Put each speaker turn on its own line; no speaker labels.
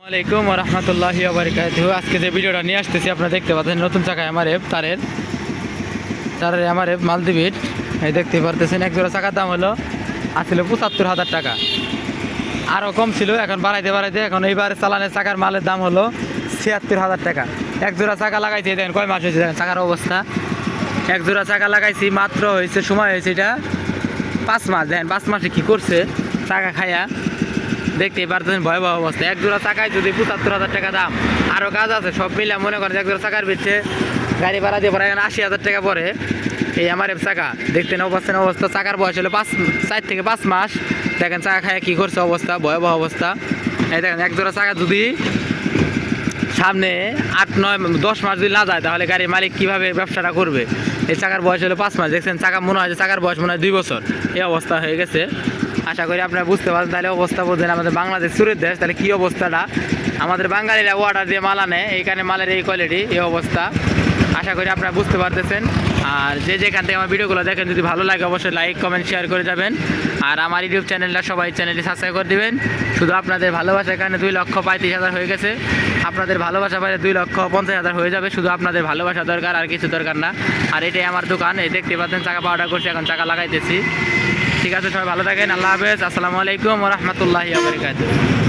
আসসালামাইকুম রহমতুল্লাহি বারাকাতুহু। আজকে যে ভিডিওটা নিয়ে আসতেছি আপনারা দেখতে পাচ্ছেন নতুন চাকা এমআরএফ তারের এমআরএফ মালদ্বীপ। এই দেখতে পারতেছেন এক জোড়া চাকার দাম হলো আসলে ৭৫,০০০ টাকা, আরও কম ছিল, এখন বাড়াইতে এখন এইবারে চালানের চাকার মালের দাম হলো ৭৬,০০০ টাকা। এক জোড়া চাকা লাগাইছি, দেখেন কয় মাস হয়েছে, দেখেন চাকার অবস্থা। এক জোড়া চাকা লাগাইছি মাত্র হয়েছে, সময় হয়েছে এটা ৫ মাস। দেখেন ৫ মাসে কী করছে চাকা খাইয়া, দেখতেই পারতেছেন ভয়াবহ অবস্থা। এক জোড়া চাকায় যদি ৭৫,০০০ টাকা দাম, আরও কাজ আছে সব মিলে মনে করেন এক জোড়া চাকার পিছিয়ে গাড়ি ভাড়া দিয়ে পড়ে ৮০,০০০ টাকা পরে এই এমআরএফ চাকা। দেখতে না পাচ্ছেন অবস্থা, চাকার বয়স হলো ৪ থেকে ৫ মাস। দেখেন চাকা খায় কী করছে অবস্থা, ভয়াবহ অবস্থা। এই দেখেন এক জোড়া চাকা যদি সামনে ৮, ৯, ১০ মাস যদি না যায় তাহলে গাড়ির মালিক কীভাবে ব্যবসাটা করবে। এই চাকার বয়স হলো ৫ মাস। দেখছেন চাকা মনে হয় যে চাকার বয়স মনে হয় ২ বছর, এই অবস্থা হয়ে গেছে। আশা করি আপনারা বুঝতে পারছেন। তাহলে অবস্থা বলছেন আমাদের বাংলাদেশ সুরের দেশ, তাহলে কী অবস্থাটা, আমাদের বাঙালিরা অর্ডার দিয়ে মাল আনে, এইখানে মালের এই কোয়ালিটি, এই অবস্থা। আশা করি আপনারা বুঝতে পারতেছেন। আর যে যেখান থেকে আমার ভিডিওগুলো দেখেন যদি ভালো লাগে অবশ্যই লাইক কমেন্ট শেয়ার করে যাবেন। আর আমার ইউটিউব চ্যানেলটা সবাই চ্যানেলটি সাবস্ক্রাইব করে দিবেন। শুধু আপনাদের ভালোবাসার কারণে 2,35,000 হয়ে গেছে। আপনাদের ভালোবাসা পাইলে 2,50,000 হয়ে যাবে। শুধু আপনাদের ভালোবাসা দরকার, আর কিছু দরকার না। আর এটাই আমার দোকান, এই দেখতে পাচ্ছেন চাকা অর্ডার করছি, এখন চাকা লাগাইতেছি। ঠিক আছে, সবাই ভালো থাকেন। আল্লাহ হাফেজ। আসসালামু আলাইকুম ওয়া রাহমাতুল্লাহি ওয়া বারাকাতুহু।